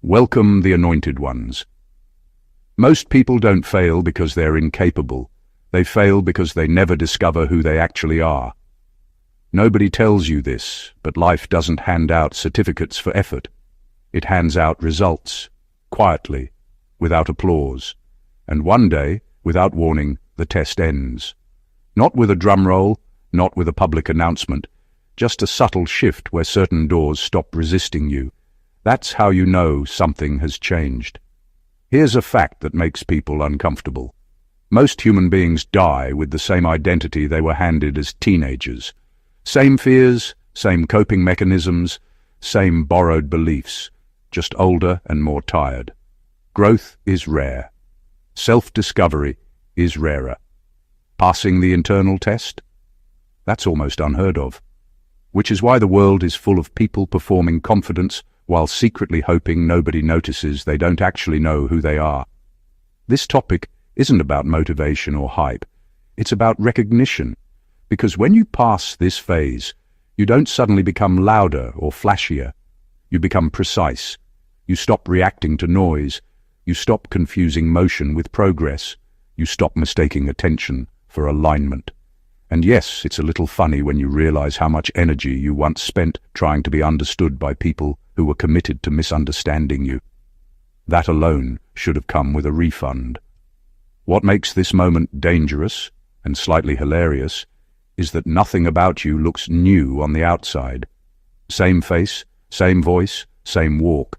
Welcome the anointed ones. Most people don't fail because they're incapable. They fail because they never discover who they actually are. Nobody tells you this, but life doesn't hand out certificates for effort. It hands out results, quietly, without applause. And one day, without warning, the test ends. Not with a drum roll, not with a public announcement, just a subtle shift where certain doors stop resisting you. That's how you know something has changed. Here's a fact that makes people uncomfortable. Most human beings die with the same identity they were handed as teenagers. Same fears, same coping mechanisms, same borrowed beliefs, just older and more tired. Growth is rare. Self-discovery is rarer. Passing the internal test? That's almost unheard of. Which is why the world is full of people performing confidence while secretly hoping nobody notices they don't actually know who they are. This topic isn't about motivation or hype. It's about recognition. Because when you pass this phase, you don't suddenly become louder or flashier. You become precise. You stop reacting to noise. You stop confusing motion with progress. You stop mistaking attention for alignment. And yes, it's a little funny when you realize how much energy you once spent trying to be understood by people who were committed to misunderstanding you. That alone should have come with a refund. What makes this moment dangerous and slightly hilarious is that nothing about you looks new on the outside. Same face, same voice, same walk.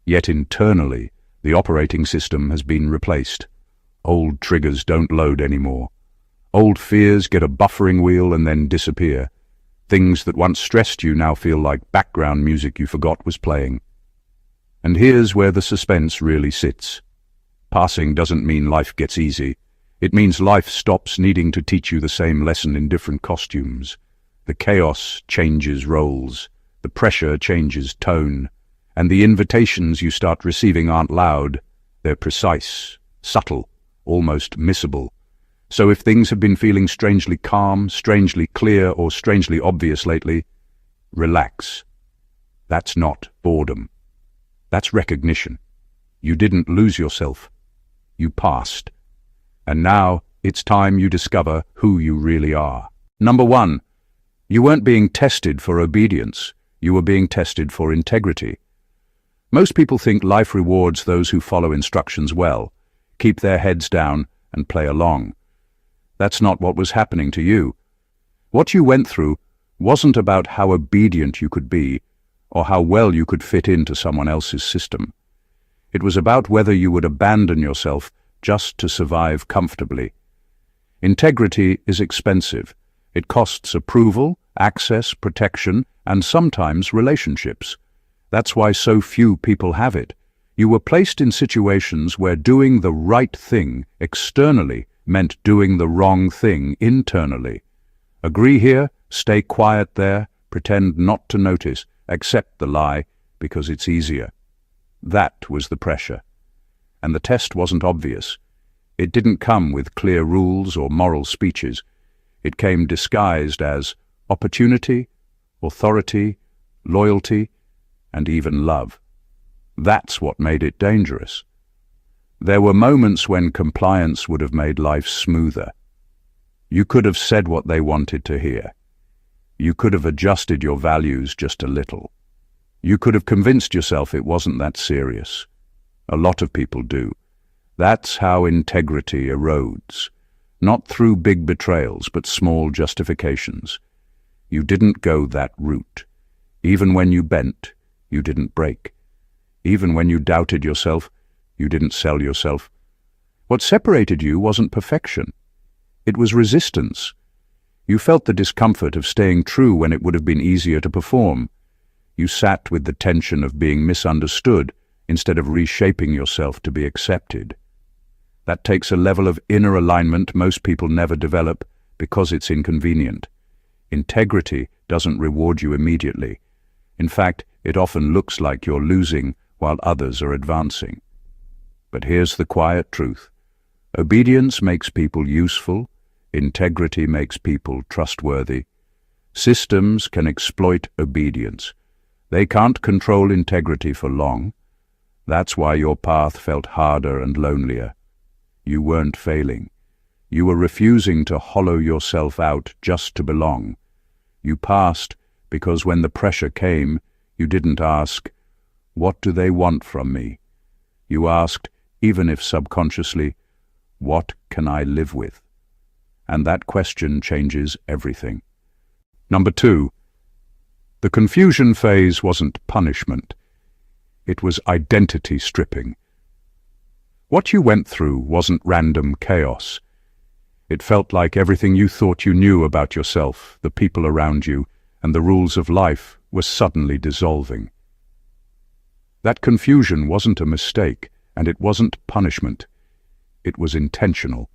Yet internally, the operating system has been replaced. Old triggers don't load anymore. Old fears get a buffering wheel and then disappear. Things that once stressed you now feel like background music you forgot was playing. And here's where the suspense really sits. Passing doesn't mean life gets easy. It means life stops needing to teach you the same lesson in different costumes. The chaos changes roles, the pressure changes tone, and the invitations you start receiving aren't loud. They're precise, subtle, almost missable. So if things have been feeling strangely calm, strangely clear, or strangely obvious lately, relax. That's not boredom. That's recognition. You didn't lose yourself. You passed. And now it's time you discover who you really are. Number one, you weren't being tested for obedience. You were being tested for integrity. Most people think life rewards those who follow instructions well, keep their heads down, and play along. That's not what was happening to you. What you went through wasn't about how obedient you could be or how well you could fit into someone else's system. It was about whether you would abandon yourself just to survive comfortably. Integrity is expensive. It costs approval, access, protection, and sometimes relationships. That's why so few people have it. You were placed in situations where doing the right thing externally meant doing the wrong thing internally. Agree here, stay quiet there, pretend not to notice, accept the lie because it's easier. That was the pressure. And the test wasn't obvious. It didn't come with clear rules or moral speeches. It came disguised as opportunity, authority, loyalty, and even love. That's what made it dangerous. There were moments when compliance would have made life smoother. You could have said what they wanted to hear. You could have adjusted your values just a little. You could have convinced yourself it wasn't that serious. A lot of people do. That's how integrity erodes. Not through big betrayals, but small justifications. You didn't go that route. Even when you bent, you didn't break. Even when you doubted yourself, you didn't sell yourself. What separated you wasn't perfection. It was resistance. You felt the discomfort of staying true when it would have been easier to perform. You sat with the tension of being misunderstood instead of reshaping yourself to be accepted. That takes a level of inner alignment most people never develop because it's inconvenient. Integrity doesn't reward you immediately. In fact, it often looks like you're losing while others are advancing. But here's the quiet truth. Obedience makes people useful. Integrity makes people trustworthy. Systems can exploit obedience. They can't control integrity for long. That's why your path felt harder and lonelier. You weren't failing. You were refusing to hollow yourself out just to belong. You passed because when the pressure came, you didn't ask, "What do they want from me?" You asked, even if subconsciously, "What can I live with?" And that question changes everything. Number 2. The confusion phase wasn't punishment. It was identity stripping. What you went through wasn't random chaos. It felt like everything you thought you knew about yourself, the people around you, and the rules of life were suddenly dissolving. That confusion wasn't a mistake, and it wasn't punishment. It was intentional.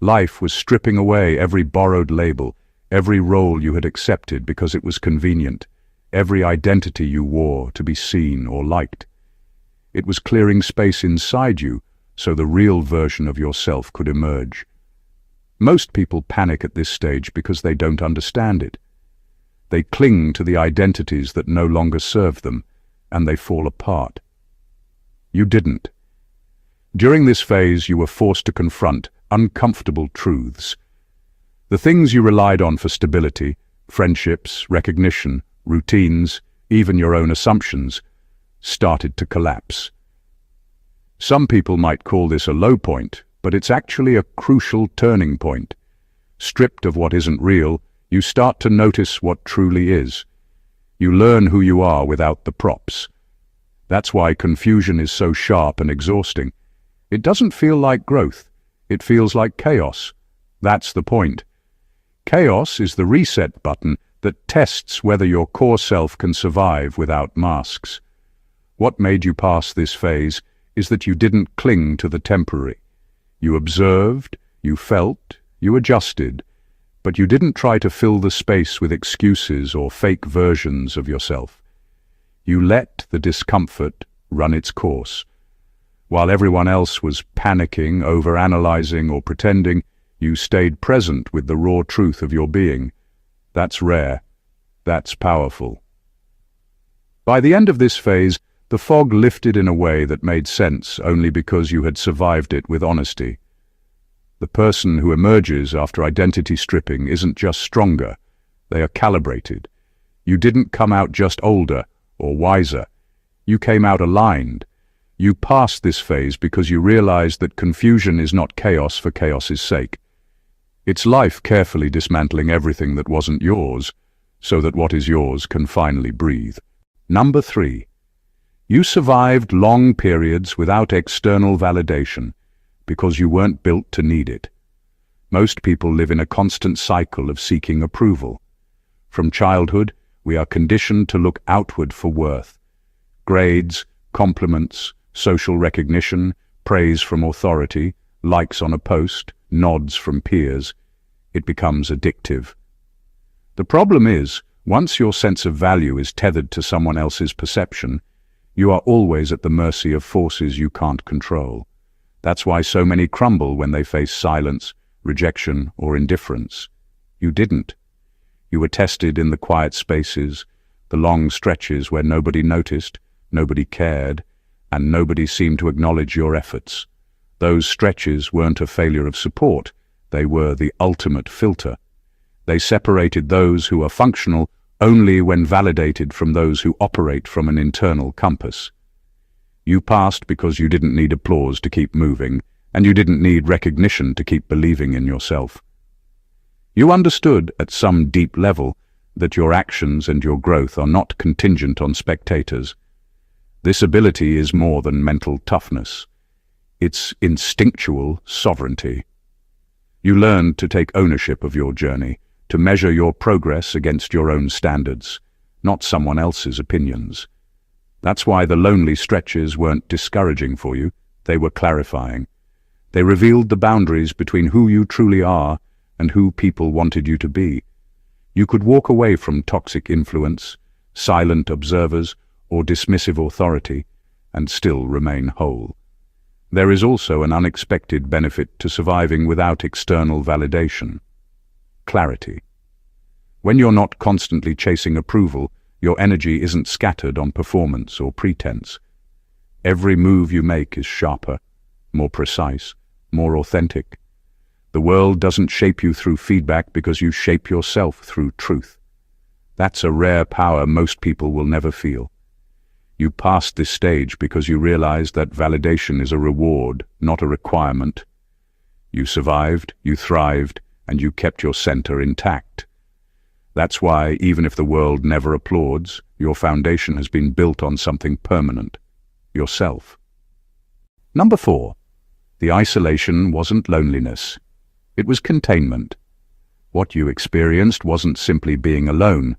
Life was stripping away every borrowed label, every role you had accepted because it was convenient, every identity you wore to be seen or liked. It was clearing space inside you so the real version of yourself could emerge. Most people panic at this stage because they don't understand it. They cling to the identities that no longer serve them, and they fall apart. You didn't. During this phase, you were forced to confront uncomfortable truths. The things you relied on for stability, friendships, recognition, routines, even your own assumptions, started to collapse. Some people might call this a low point, but it's actually a crucial turning point. Stripped of what isn't real, you start to notice what truly is. You learn who you are without the props. That's why confusion is so sharp and exhausting. It doesn't feel like growth. It feels like chaos. That's the point. Chaos is the reset button that tests whether your core self can survive without masks. What made you pass this phase is that you didn't cling to the temporary. You observed, you felt, you adjusted, but you didn't try to fill the space with excuses or fake versions of yourself. You let the discomfort run its course. While everyone else was panicking, overanalyzing, or pretending, you stayed present with the raw truth of your being. That's rare. That's powerful. By the end of this phase, the fog lifted in a way that made sense only because you had survived it with honesty. The person who emerges after identity stripping isn't just stronger. They are calibrated. You didn't come out just older or wiser. You came out aligned. You passed this phase because you realized that confusion is not chaos for chaos's sake. It's life carefully dismantling everything that wasn't yours, so that what is yours can finally breathe. Number 3. You survived long periods without external validation because you weren't built to need it. Most people live in a constant cycle of seeking approval. From childhood, we are conditioned to look outward for worth. Grades, compliments, social recognition, praise from authority, likes on a post, nods from peers. It becomes addictive. The problem is, once your sense of value is tethered to someone else's perception, you are always at the mercy of forces you can't control. That's why so many crumble when they face silence, rejection, or indifference. You didn't. You were tested in the quiet spaces, the long stretches where nobody noticed, nobody cared, and nobody seemed to acknowledge your efforts. Those stretches weren't a failure of support. They were the ultimate filter. They separated those who are functional only when validated from those who operate from an internal compass. You passed because you didn't need applause to keep moving, and you didn't need recognition to keep believing in yourself. You understood at some deep level that your actions and your growth are not contingent on spectators. This ability is more than mental toughness. It's instinctual sovereignty. You learned to take ownership of your journey, to measure your progress against your own standards, not someone else's opinions. That's why the lonely stretches weren't discouraging for you, they were clarifying. They revealed the boundaries between who you truly are and who people wanted you to be. You could walk away from toxic influence, silent observers, or dismissive authority, and still remain whole. There is also an unexpected benefit to surviving without external validation. Clarity. When you're not constantly chasing approval, your energy isn't scattered on performance or pretense. Every move you make is sharper, more precise, more authentic. The world doesn't shape you through feedback because you shape yourself through truth. That's a rare power most people will never feel. You passed this stage because you realized that validation is a reward, not a requirement. You survived, you thrived, and you kept your center intact. That's why, even if the world never applauds, your foundation has been built on something permanent: yourself. Number 4. The isolation wasn't loneliness. It was containment. What you experienced wasn't simply being alone.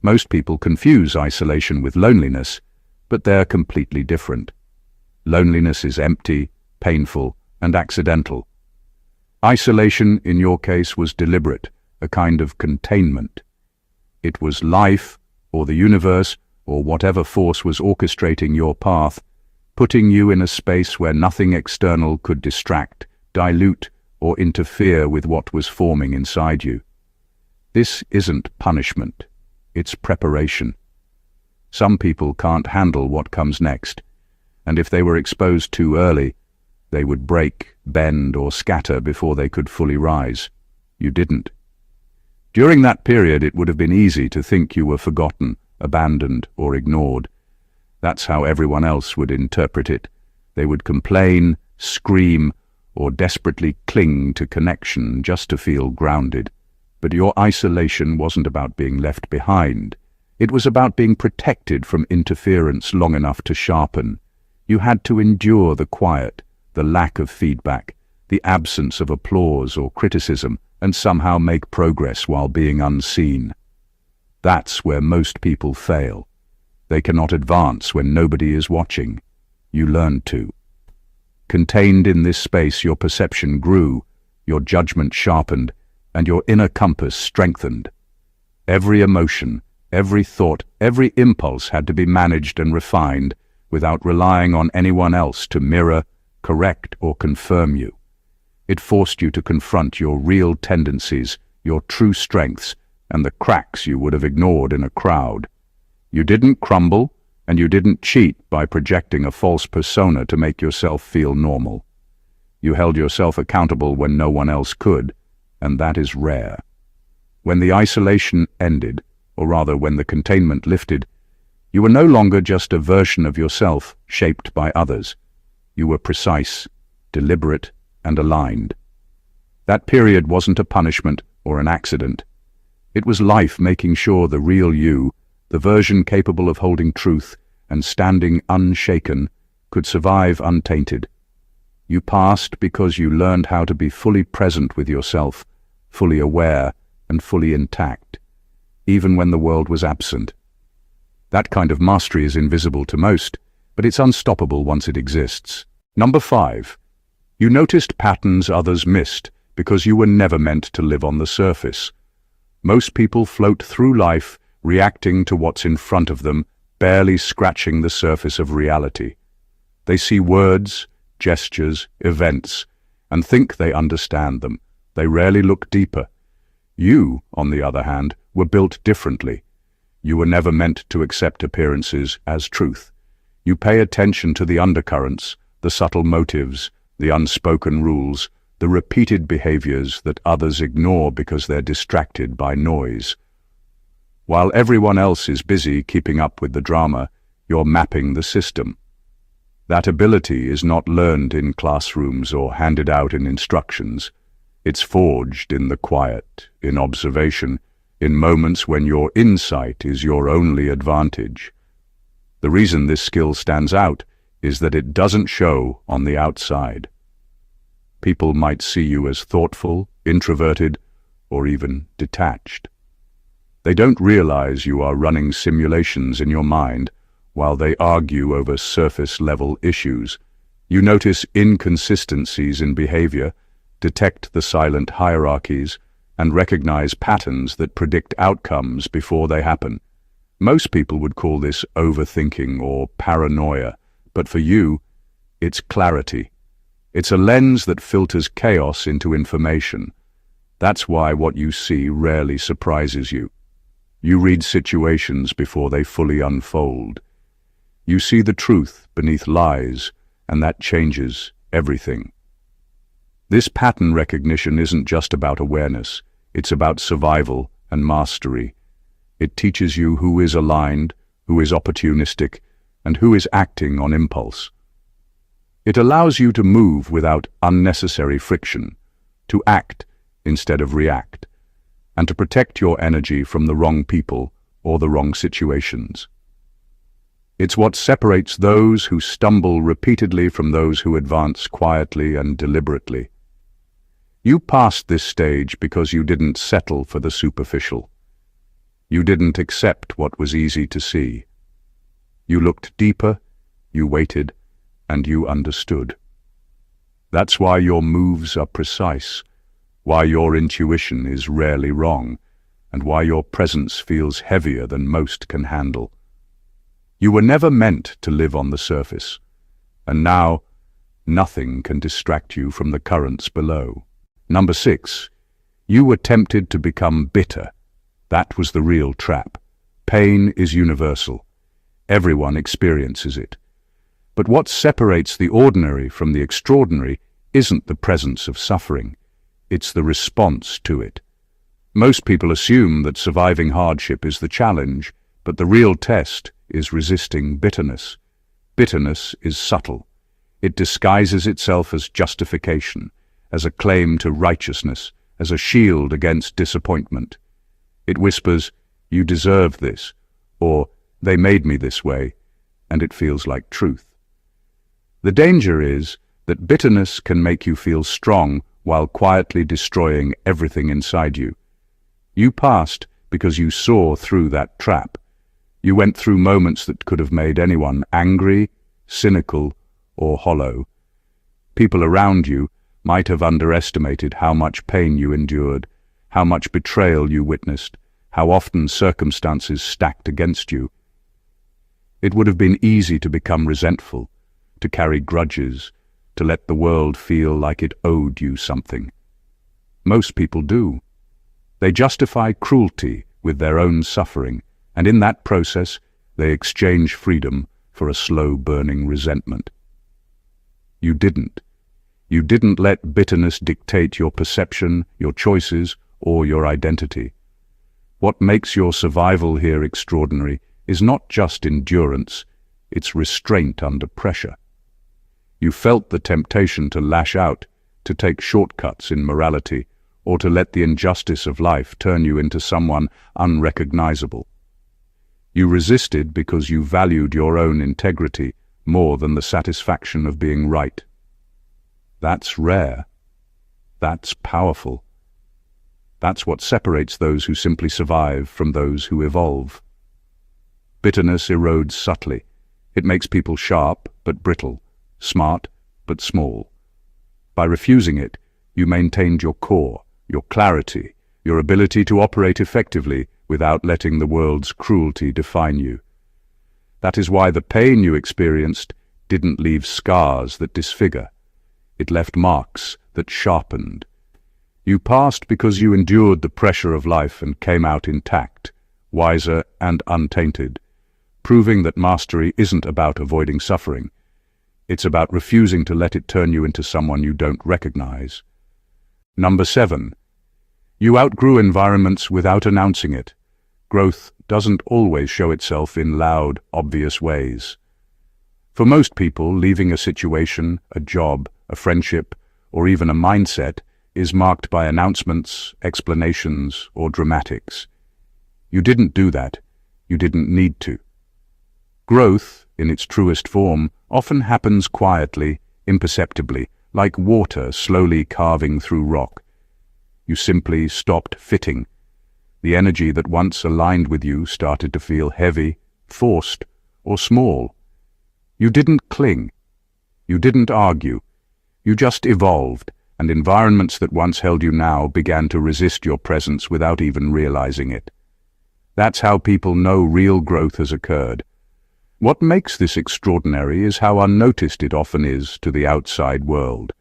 Most people confuse isolation with loneliness, but they're completely different. Loneliness is empty, painful, and accidental. Isolation, in your case, was deliberate, a kind of containment. It was life, or the universe, or whatever force was orchestrating your path, putting you in a space where nothing external could distract, dilute, or interfere with what was forming inside you. This isn't punishment, it's preparation. Some people can't handle what comes next, and if they were exposed too early, they would break, bend, or scatter before they could fully rise. You didn't. During that period, it would have been easy to think you were forgotten, abandoned, or ignored. That's how everyone else would interpret it. They would complain, scream, or desperately cling to connection just to feel grounded. But your isolation wasn't about being left behind. It was about being protected from interference long enough to sharpen. You had to endure the quiet, the lack of feedback, the absence of applause or criticism, and somehow make progress while being unseen. That's where most people fail. They cannot advance when nobody is watching. You learned to. Contained in this space, your perception grew, your judgment sharpened, and your inner compass strengthened. Every emotion, every thought, every impulse had to be managed and refined without relying on anyone else to mirror, correct, or confirm you. It forced you to confront your real tendencies, your true strengths, and the cracks you would have ignored in a crowd. You didn't crumble, and you didn't cheat by projecting a false persona to make yourself feel normal. You held yourself accountable when no one else could, and that is rare. When the isolation ended, or rather when the containment lifted, you were no longer just a version of yourself shaped by others. You were precise, deliberate, and aligned. That period wasn't a punishment or an accident. It was life making sure the real you, the version capable of holding truth and standing unshaken, could survive untainted. You passed because you learned how to be fully present with yourself, fully aware, and fully intact, even when the world was absent. That kind of mastery is invisible to most, but it's unstoppable once it exists. Number 5. You noticed patterns others missed because you were never meant to live on the surface. Most people float through life reacting to what's in front of them, barely scratching the surface of reality. They see words, gestures, events, and think they understand them. They rarely look deeper. You, on the other hand, were built differently. You were never meant to accept appearances as truth. You pay attention to the undercurrents, the subtle motives, the unspoken rules, the repeated behaviors that others ignore because they're distracted by noise. While everyone else is busy keeping up with the drama, you're mapping the system. That ability is not learned in classrooms or handed out in instructions. It's forged in the quiet, in observation, in moments when your insight is your only advantage. The reason this skill stands out is that it doesn't show on the outside. People might see you as thoughtful, introverted, or even detached. They don't realize you are running simulations in your mind while they argue over surface-level issues. You notice inconsistencies in behavior, detect the silent hierarchies, and recognize patterns that predict outcomes before they happen. Most people would call this overthinking or paranoia, but for you, it's clarity. It's a lens that filters chaos into information. That's why what you see rarely surprises you. You read situations before they fully unfold. You see the truth beneath lies, and that changes everything. This pattern recognition isn't just about awareness, it's about survival and mastery. It teaches you who is aligned, who is opportunistic, and who is acting on impulse. It allows you to move without unnecessary friction, to act instead of react, and to protect your energy from the wrong people or the wrong situations. It's what separates those who stumble repeatedly from those who advance quietly and deliberately. You passed this stage because you didn't settle for the superficial. You didn't accept what was easy to see. You looked deeper, you waited, and you understood. That's why your moves are precise, why your intuition is rarely wrong, and why your presence feels heavier than most can handle. You were never meant to live on the surface, and now nothing can distract you from the currents below. Number 6, you were tempted to become bitter. That was the real trap. Pain is universal. Everyone experiences it. But what separates the ordinary from the extraordinary isn't the presence of suffering. It's the response to it. Most people assume that surviving hardship is the challenge, but the real test is resisting bitterness. Bitterness is subtle. It disguises itself as justification, as a claim to righteousness, as a shield against disappointment. It whispers, "You deserve this," or "They made me this way," and it feels like truth. The danger is that bitterness can make you feel strong while quietly destroying everything inside you. You passed because you saw through that trap. You went through moments that could have made anyone angry, cynical, or hollow. People around you might have underestimated how much pain you endured, how much betrayal you witnessed, how often circumstances stacked against you. It would have been easy to become resentful, to carry grudges, to let the world feel like it owed you something. Most people do. They justify cruelty with their own suffering, and in that process, they exchange freedom for a slow-burning resentment. You didn't. You didn't let bitterness dictate your perception, your choices, or your identity. What makes your survival here extraordinary is not just endurance, it's restraint under pressure. You felt the temptation to lash out, to take shortcuts in morality, or to let the injustice of life turn you into someone unrecognizable. You resisted because you valued your own integrity more than the satisfaction of being right. That's rare. That's powerful. That's what separates those who simply survive from those who evolve. Bitterness erodes subtly. It makes people sharp but brittle, smart but small. By refusing it, you maintained your core, your clarity, your ability to operate effectively without letting the world's cruelty define you. That is why the pain you experienced didn't leave scars that disfigure. It left marks that sharpened. You passed because you endured the pressure of life and came out intact, wiser and untainted, proving that mastery isn't about avoiding suffering. It's about refusing to let it turn you into someone you don't recognize. Number 7. You outgrew environments without announcing it. Growth doesn't always show itself in loud, obvious ways. For most people, leaving a situation, a job, a friendship, or even a mindset is marked by announcements, explanations, or dramatics. You didn't do that. You didn't need to. Growth, in its truest form, often happens quietly, imperceptibly, like water slowly carving through rock. You simply stopped fitting. The energy that once aligned with you started to feel heavy, forced, or small. You didn't cling. You didn't argue. You just evolved, and environments that once held you now began to resist your presence without even realizing it. That's how people know real growth has occurred. What makes this extraordinary is how unnoticed it often is to the outside world.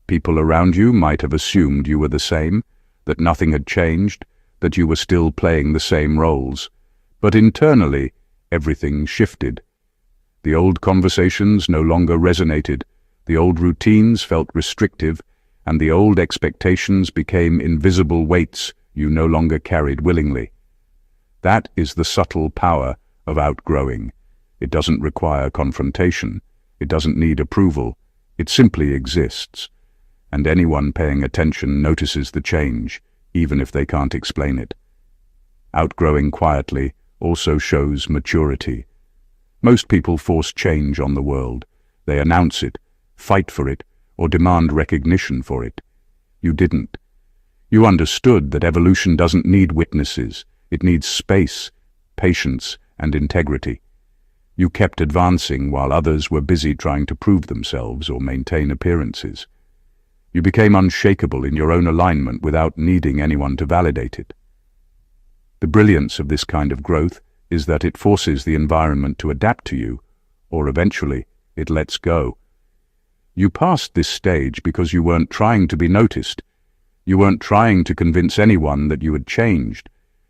People around you might have assumed you were the same, that nothing had changed, that you were still playing the same roles. But internally, everything shifted. The old conversations no longer resonated, the old routines felt restrictive, and the old expectations became invisible weights you no longer carried willingly. That is the subtle power of outgrowing. It doesn't require confrontation. It doesn't need approval. It simply exists. And anyone paying attention notices the change, even if they can't explain it. Outgrowing quietly also shows maturity. Most people force change on the world. They announce it, fight for it, or demand recognition for it. You didn't. You understood that evolution doesn't need witnesses. It needs space, patience, and integrity. You kept advancing while others were busy trying to prove themselves or maintain appearances. You became unshakable in your own alignment without needing anyone to validate it. The brilliance of this kind of growth is that it forces the environment to adapt to you, or eventually it lets go. You passed this stage because you weren't trying to be noticed. You weren't trying to convince anyone that you had changed.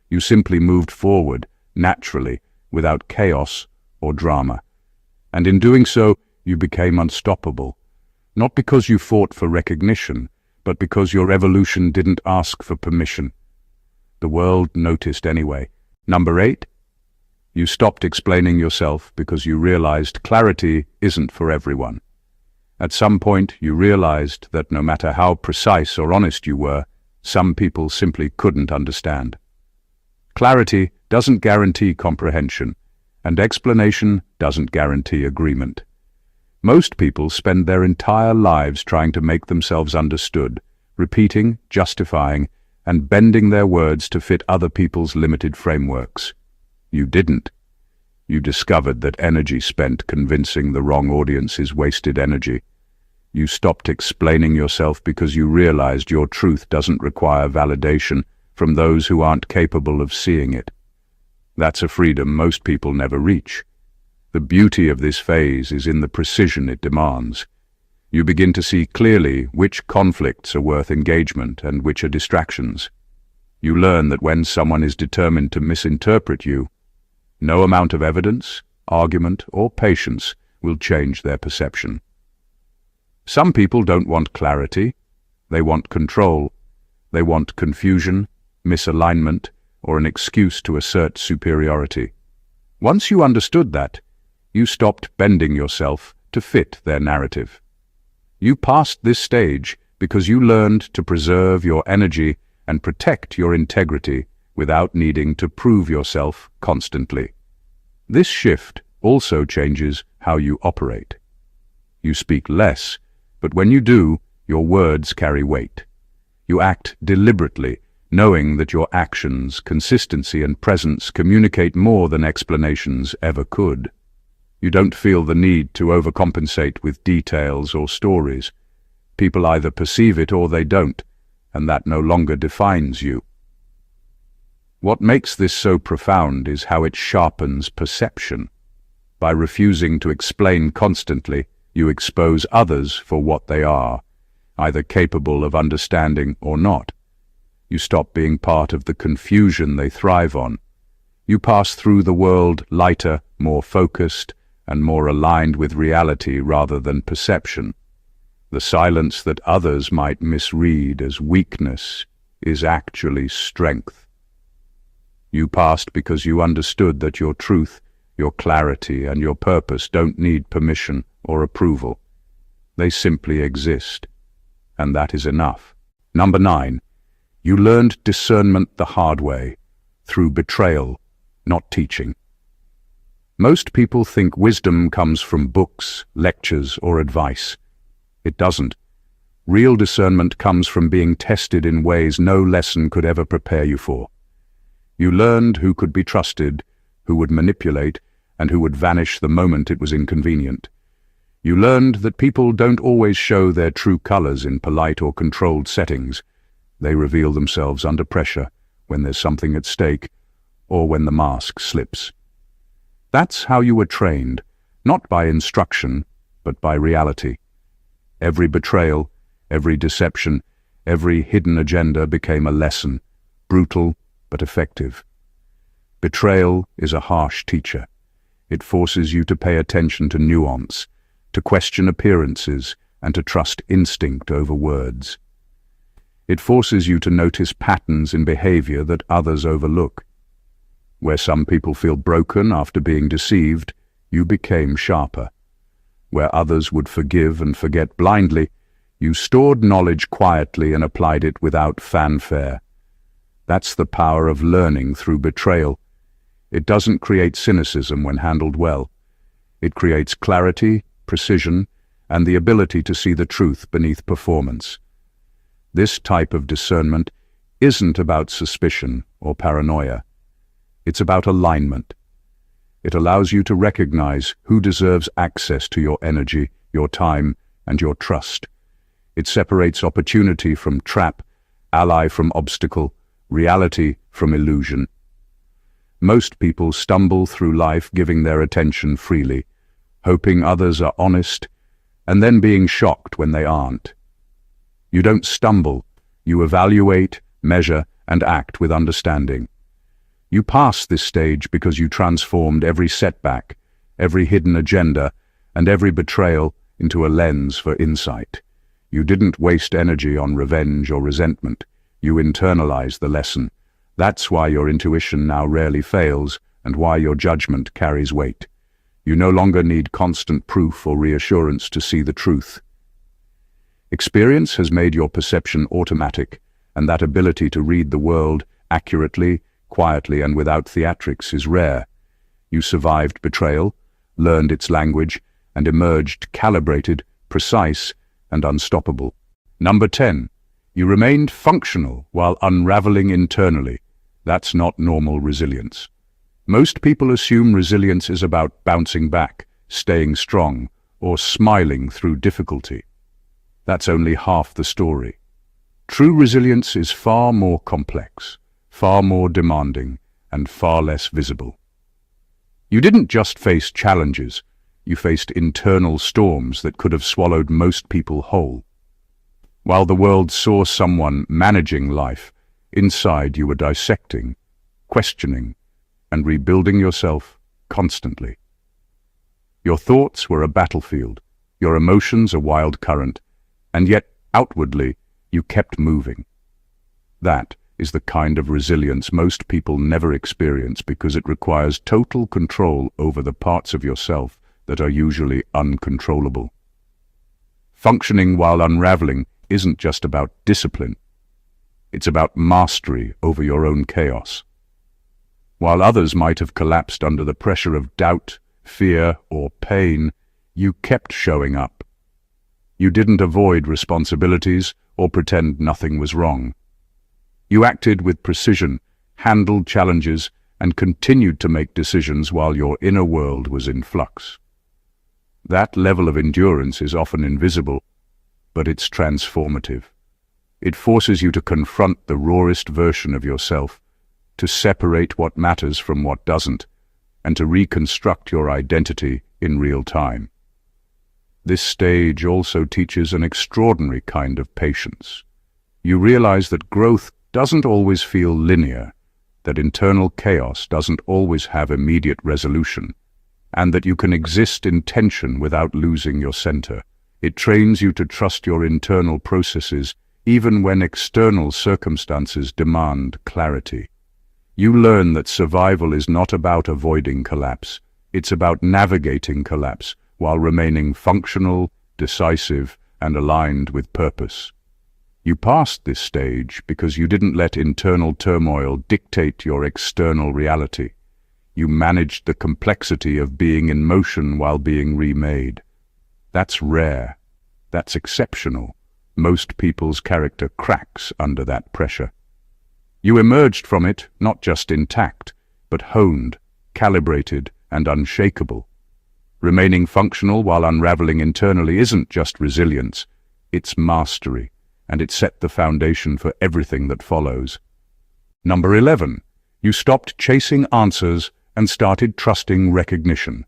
You simply moved forward, naturally, without chaos or drama. And in doing so, you became unstoppable. Not because you fought for recognition, but because your evolution didn't ask for permission. The world noticed anyway. Number 8. You stopped explaining yourself because you realized clarity isn't for everyone. At some point, you realized that no matter how precise or honest you were, some people simply couldn't understand. Clarity doesn't guarantee comprehension, and explanation doesn't guarantee agreement. Most people spend their entire lives trying to make themselves understood, repeating, justifying, and bending their words to fit other people's limited frameworks. You didn't. You discovered that energy spent convincing the wrong audience is wasted energy. You stopped explaining yourself because you realized your truth doesn't require validation from those who aren't capable of seeing it. That's a freedom most people never reach. The beauty of this phase is in the precision it demands. You begin to see clearly which conflicts are worth engagement and which are distractions. You learn that when someone is determined to misinterpret you, no amount of evidence, argument, or patience will change their perception. Some people don't want clarity. They want control. They want confusion, misalignment, or an excuse to assert superiority. Once you understood that, you stopped bending yourself to fit their narrative. You passed this stage because you learned to preserve your energy and protect your integrity without needing to prove yourself constantly. This shift also changes how you operate. You speak less, but when you do, your words carry weight. You act deliberately, knowing that your actions, consistency, and presence communicate more than explanations ever could. You don't feel the need to overcompensate with details or stories. People either perceive it or they don't, and that no longer defines you. What makes this so profound is how it sharpens perception. By refusing to explain constantly, you expose others for what they are, either capable of understanding or not. You stop being part of the confusion they thrive on. You pass through the world lighter, more focused, and more aligned with reality rather than perception. The silence that others might misread as weakness is actually strength. You passed because you understood that your truth, your clarity, and your purpose don't need permission or approval. They simply exist, and that is enough. Number 9. You learned discernment the hard way, through betrayal, not teaching. Most people think wisdom comes from books, lectures, or advice. It doesn't. Real discernment comes from being tested in ways no lesson could ever prepare you for. You learned who could be trusted, who would manipulate, and who would vanish the moment it was inconvenient. You learned that people don't always show their true colors in polite or controlled settings. They reveal themselves under pressure, when there's something at stake, or when the mask slips. That's how you were trained, not by instruction, but by reality. Every betrayal, every deception, every hidden agenda became a lesson, brutal but effective. Betrayal is a harsh teacher. It forces you to pay attention to nuance, to question appearances, and to trust instinct over words. It forces you to notice patterns in behavior that others overlook. Where some people feel broken after being deceived, you became sharper. Where others would forgive and forget blindly, you stored knowledge quietly and applied it without fanfare. That's the power of learning through betrayal. It doesn't create cynicism when handled well. It creates clarity, precision, and the ability to see the truth beneath performance. This type of discernment isn't about suspicion or paranoia. It's about alignment. It allows you to recognize who deserves access to your energy, your time, and your trust. It separates opportunity from trap, ally from obstacle, reality from illusion. Most people stumble through life giving their attention freely, hoping others are honest, and then being shocked when they aren't. You don't stumble, you evaluate, measure, and act with understanding. You pass this stage because you transformed every setback, every hidden agenda, and every betrayal into a lens for insight. You didn't waste energy on revenge or resentment. You internalized the lesson. That's why your intuition now rarely fails, and why your judgment carries weight. You no longer need constant proof or reassurance to see the truth. Experience has made your perception automatic, and that ability to read the world accurately, quietly, and without theatrics is rare. You survived betrayal, learned its language, and emerged calibrated, precise, and unstoppable. Number 10. You remained functional while unraveling internally. That's not normal resilience. Most people assume resilience is about bouncing back, staying strong, or smiling through difficulty. That's only half the story. True resilience is far more complex, far more demanding, and far less visible. You didn't just face challenges, you faced internal storms that could have swallowed most people whole. While the world saw someone managing life, inside you were dissecting, questioning, and rebuilding yourself constantly. Your thoughts were a battlefield, your emotions a wild current, and yet outwardly you kept moving. That is the kind of resilience most people never experience because it requires total control over the parts of yourself that are usually uncontrollable. Functioning while unraveling isn't just about discipline. It's about mastery over your own chaos. While others might have collapsed under the pressure of doubt, fear, or pain, you kept showing up. You didn't avoid responsibilities or pretend nothing was wrong. You acted with precision, handled challenges, and continued to make decisions while your inner world was in flux. That level of endurance is often invisible, but it's transformative. It forces you to confront the rawest version of yourself, to separate what matters from what doesn't, and to reconstruct your identity in real time. This stage also teaches an extraordinary kind of patience. You realize that growth doesn't always feel linear, that internal chaos doesn't always have immediate resolution, and that you can exist in tension without losing your center. It trains you to trust your internal processes even when external circumstances demand clarity. You learn that survival is not about avoiding collapse, it's about navigating collapse while remaining functional, decisive, and aligned with purpose. You passed this stage because you didn't let internal turmoil dictate your external reality. You managed the complexity of being in motion while being remade. That's rare. That's exceptional. Most people's character cracks under that pressure. You emerged from it not just intact, but honed, calibrated, and unshakable. Remaining functional while unraveling internally isn't just resilience, it's mastery, and it set the foundation for everything that follows. Number 11. You stopped chasing answers and started trusting recognition.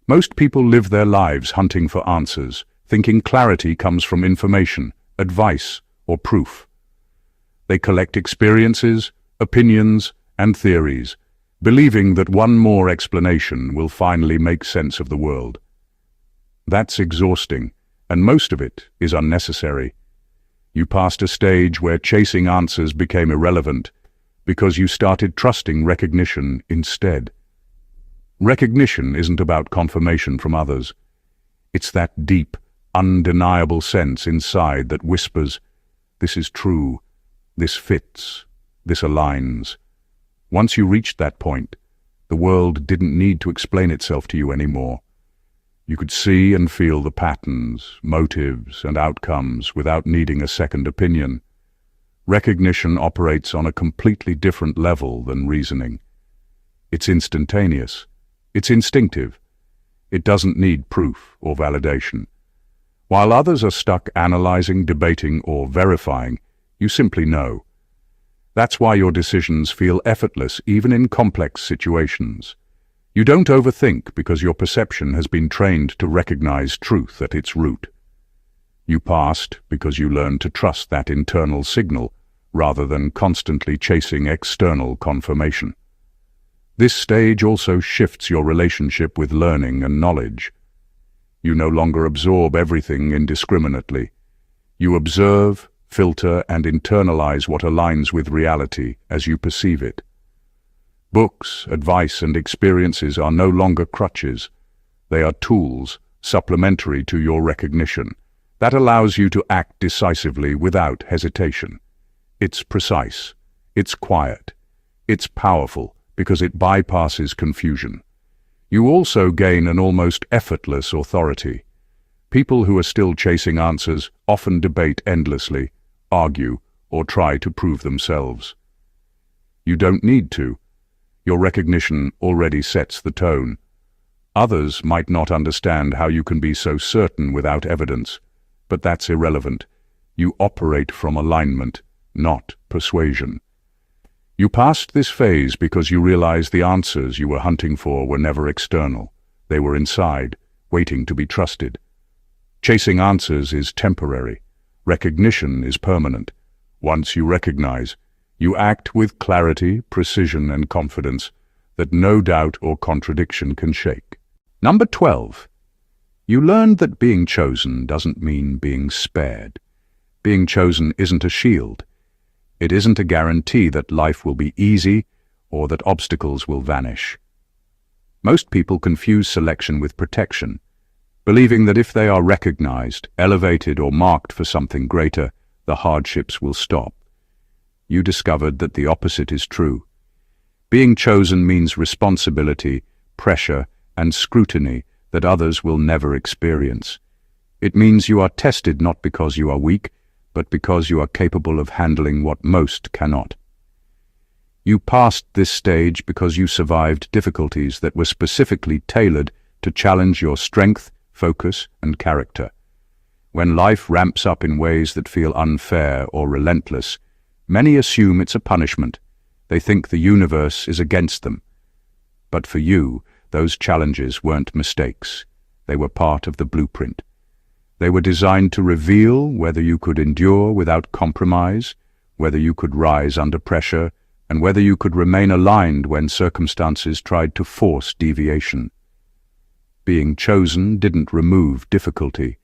Most people live their lives hunting for answers, thinking clarity comes from information, advice, or proof. They collect experiences, opinions, and theories, believing that one more explanation will finally make sense of the world. That's exhausting, and most of it is unnecessary. You passed a stage where chasing answers became irrelevant because you started trusting recognition instead. Recognition isn't about confirmation from others. It's that deep, undeniable sense inside that whispers, "This is true, this fits, this aligns." Once you reached that point, the world didn't need to explain itself to you anymore. You could see and feel the patterns, motives, and outcomes without needing a second opinion. Recognition operates on a completely different level than reasoning. It's instantaneous. It's instinctive. It doesn't need proof or validation. While others are stuck analyzing, debating, or verifying, you simply know. That's why your decisions feel effortless even in complex situations. You don't overthink because your perception has been trained to recognize truth at its root. You passed because you learned to trust that internal signal rather than constantly chasing external confirmation. This stage also shifts your relationship with learning and knowledge. You no longer absorb everything indiscriminately. You observe, filter, and internalize what aligns with reality as you perceive it. Books, advice, and experiences are no longer crutches. They are tools, supplementary to your recognition, that allows you to act decisively without hesitation. It's precise, it's quiet, it's powerful because it bypasses confusion. You also gain an almost effortless authority. People who are still chasing answers often debate endlessly, argue, or try to prove themselves. You don't need to. Your recognition already sets the tone. Others might not understand how you can be so certain without evidence, but that's irrelevant. You operate from alignment, not persuasion. You passed this phase because you realized the answers you were hunting for were never external. They were inside, waiting to be trusted. Chasing answers is temporary. Recognition is permanent. Once you recognize, you act with clarity, precision, and confidence that no doubt or contradiction can shake. Number 12. You learned that being chosen doesn't mean being spared. Being chosen isn't a shield. It isn't a guarantee that life will be easy or that obstacles will vanish. Most people confuse selection with protection, believing that if they are recognized, elevated, or marked for something greater, the hardships will stop. You discovered that the opposite is true. Being chosen means responsibility, pressure, and scrutiny that others will never experience. It means you are tested not because you are weak, but because you are capable of handling what most cannot. You passed this stage because you survived difficulties that were specifically tailored to challenge your strength, focus, and character. When life ramps up in ways that feel unfair or relentless, many assume it's a punishment. They think the universe is against them. But for you, those challenges weren't mistakes. They were part of the blueprint. They were designed to reveal whether you could endure without compromise, whether you could rise under pressure, and whether you could remain aligned when circumstances tried to force deviation. Being chosen didn't remove difficulty.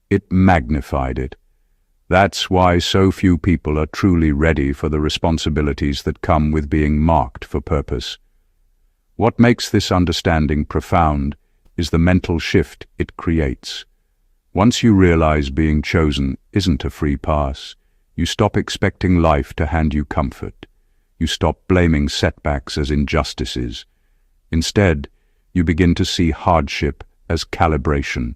It magnified it. That's why so few people are truly ready for the responsibilities that come with being marked for purpose. What makes this understanding profound is the mental shift it creates. Once you realize being chosen isn't a free pass, you stop expecting life to hand you comfort. You stop blaming setbacks as injustices. Instead, you begin to see hardship as calibration.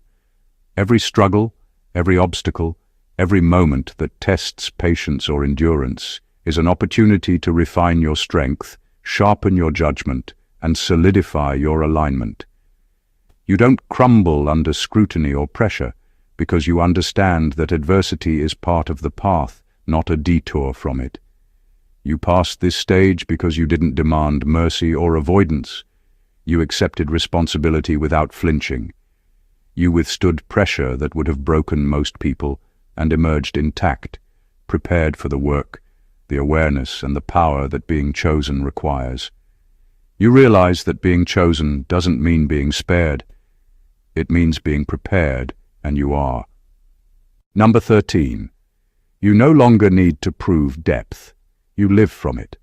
Every struggle, every obstacle, every moment that tests patience or endurance is an opportunity to refine your strength, sharpen your judgment, and solidify your alignment. You don't crumble under scrutiny or pressure because you understand that adversity is part of the path, not a detour from it. You passed this stage because you didn't demand mercy or avoidance. You accepted responsibility without flinching. You withstood pressure that would have broken most people and emerged intact, prepared for the work, the awareness, and the power that being chosen requires. You realize that being chosen doesn't mean being spared. It means being prepared, and you are. Number 13. You no longer need to prove depth. You live from it.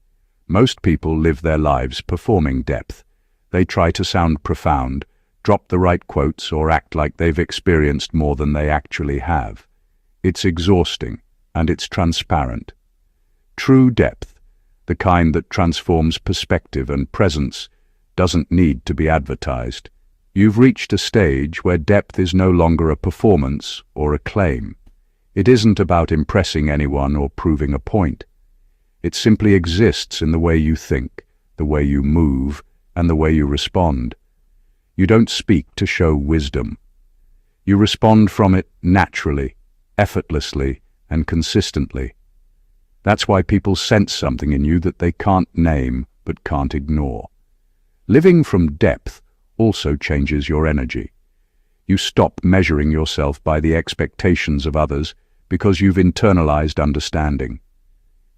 Most people live their lives performing depth. They try to sound profound, drop the right quotes, or act like they've experienced more than they actually have. It's exhausting, and it's transparent. True depth, the kind that transforms perspective and presence, doesn't need to be advertised. You've reached a stage where depth is no longer a performance or a claim. It isn't about impressing anyone or proving a point. It simply exists in the way you think, the way you move, and the way you respond. You don't speak to show wisdom. You respond from it naturally, effortlessly, and consistently. That's why people sense something in you that they can't name but can't ignore. Living from depth also changes your energy. You stop measuring yourself by the expectations of others because you've internalized understanding.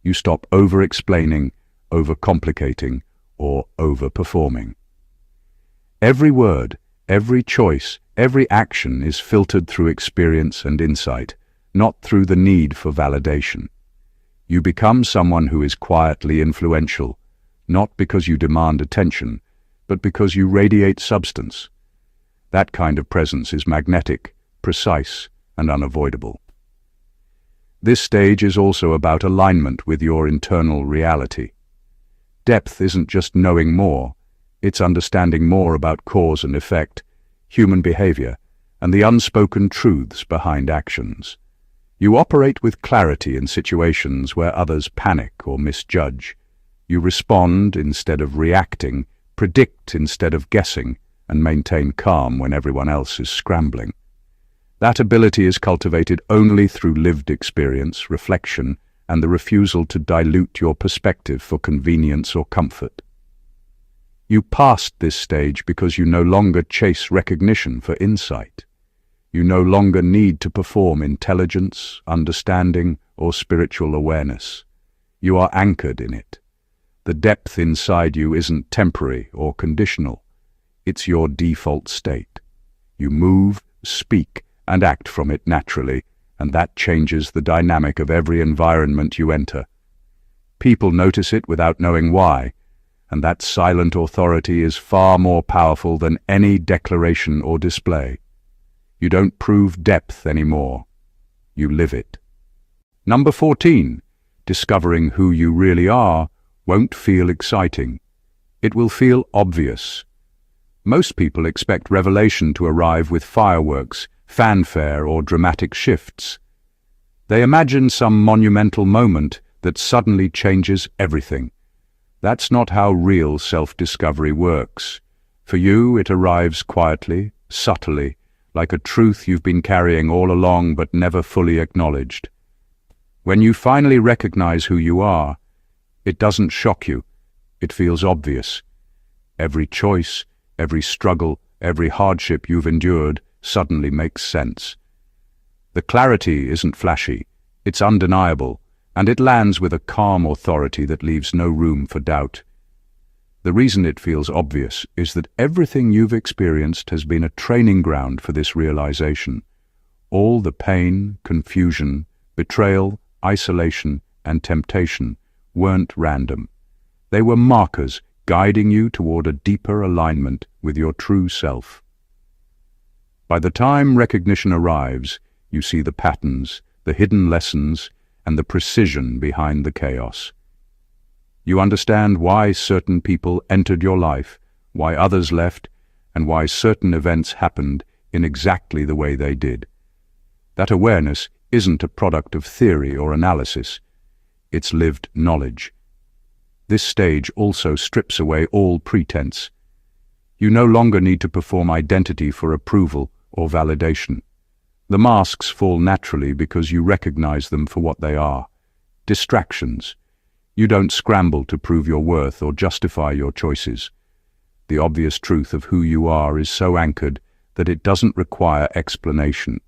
You stop over-explaining, over-complicating, or over-performing. Every word, every choice, every action is filtered through experience and insight, not through the need for validation. You become someone who is quietly influential, not because you demand attention, but because you radiate substance. That kind of presence is magnetic, precise, and unavoidable. This stage is also about alignment with your internal reality. Depth isn't just knowing more, it's understanding more about cause and effect, human behavior, and the unspoken truths behind actions. You operate with clarity in situations where others panic or misjudge. You respond instead of reacting, predict instead of guessing, and maintain calm when everyone else is scrambling. That ability is cultivated only through lived experience, reflection, and the refusal to dilute your perspective for convenience or comfort. You passed this stage because you no longer chase recognition for insight. You no longer need to perform intelligence, understanding, or spiritual awareness. You are anchored in it. The depth inside you isn't temporary or conditional. It's your default state. You move, speak, and act from it naturally, and that changes the dynamic of every environment you enter. People notice it without knowing why, and that silent authority is far more powerful than any declaration or display. You don't prove depth anymore. You live it. Number 14. Discovering who you really are won't feel exciting. It will feel obvious. Most people expect revelation to arrive with fireworks, fanfare, or dramatic shifts. They imagine some monumental moment that suddenly changes everything. That's not how real self-discovery works. For you, it arrives quietly, subtly, like a truth you've been carrying all along but never fully acknowledged. When you finally recognize who you are, it doesn't shock you. It feels obvious. Every choice, every struggle, every hardship you've endured suddenly makes sense. The clarity isn't flashy, it's undeniable, and it lands with a calm authority that leaves no room for doubt. The reason it feels obvious is that everything you've experienced has been a training ground for this realization. All the pain, confusion, betrayal, isolation, and temptation weren't random. They were markers guiding you toward a deeper alignment with your true self. By the time recognition arrives, you see the patterns, the hidden lessons, and the precision behind the chaos. You understand why certain people entered your life, why others left, and why certain events happened in exactly the way they did. That awareness isn't a product of theory or analysis. It's lived knowledge. This stage also strips away all pretense. You no longer need to perform identity for approval or validation. The masks fall naturally because you recognize them for what they are: distractions. You don't scramble to prove your worth or justify your choices. The obvious truth of who you are is so anchored that it doesn't require explanation.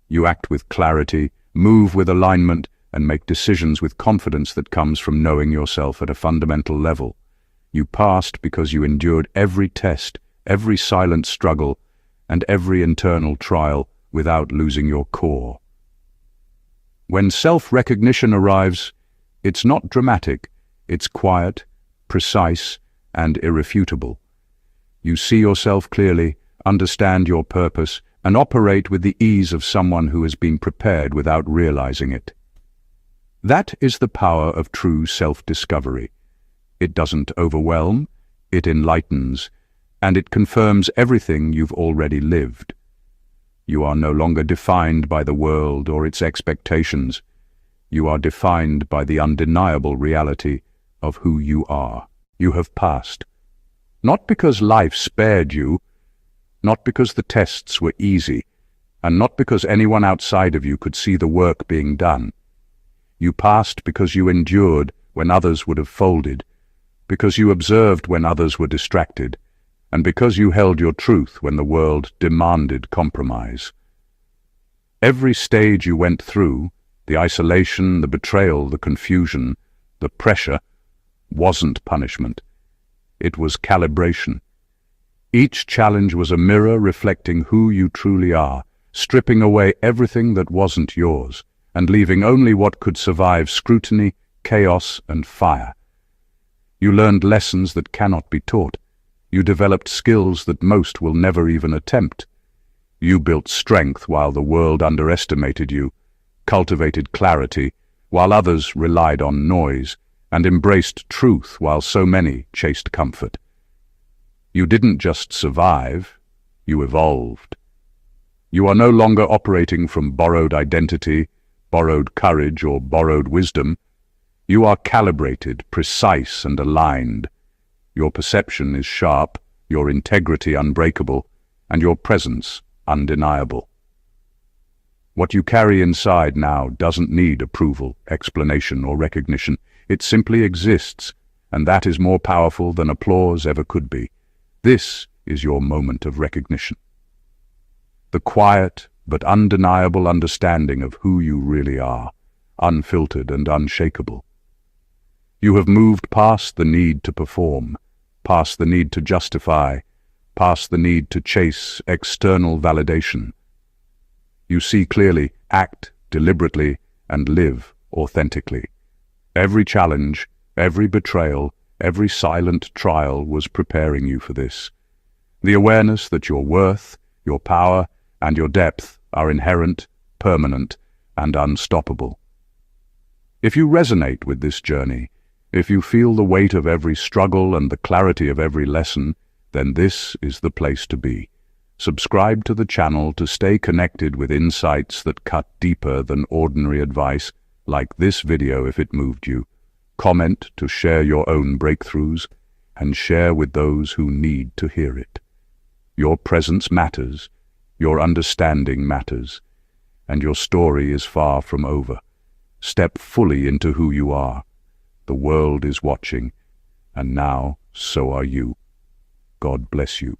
You act with clarity, move with alignment, and make decisions with confidence that comes from knowing yourself at a fundamental level. You passed because you endured every test, every silent struggle, and every internal trial without losing your core. When self-recognition arrives, it's not dramatic, it's quiet, precise, and irrefutable. You see yourself clearly, understand your purpose, and operate with the ease of someone who has been prepared without realizing it. That is the power of true self-discovery. It doesn't overwhelm, it enlightens, and it confirms everything you've already lived. You are no longer defined by the world or its expectations. You are defined by the undeniable reality of who you are. You have passed. Not because life spared you, not because the tests were easy, and not because anyone outside of you could see the work being done. You passed because you endured when others would have folded, because you observed when others were distracted, and because you held your truth when the world demanded compromise. Every stage you went through, the isolation, the betrayal, the confusion, the pressure, wasn't punishment. It was calibration. Each challenge was a mirror reflecting who you truly are, stripping away everything that wasn't yours, and leaving only what could survive scrutiny, chaos, and fire. You learned lessons that cannot be taught. You developed skills that most will never even attempt. You built strength while the world underestimated you, cultivated clarity while others relied on noise, and embraced truth while so many chased comfort. You didn't just survive, you evolved. You are no longer operating from borrowed identity, borrowed courage, or borrowed wisdom. You are calibrated, precise, and aligned. Your perception is sharp, your integrity unbreakable, and your presence undeniable. What you carry inside now doesn't need approval, explanation, or recognition. It simply exists, and that is more powerful than applause ever could be. This is your moment of recognition. The quiet but undeniable understanding of who you really are, unfiltered and unshakable. You have moved past the need to perform, past the need to justify, past the need to chase external validation. You see clearly, act deliberately, and live authentically. Every challenge, every betrayal, every silent trial was preparing you for this. The awareness that your worth, your power, and your depth are inherent, permanent, and unstoppable. If you resonate with this journey, if you feel the weight of every struggle and the clarity of every lesson, then this is the place to be. Subscribe to the channel to stay connected with insights that cut deeper than ordinary advice. Like this video if it moved you. Comment to share your own breakthroughs, and share with those who need to hear it. Your presence matters, your understanding matters, and your story is far from over. Step fully into who you are. The world is watching, and now so are you. God bless you.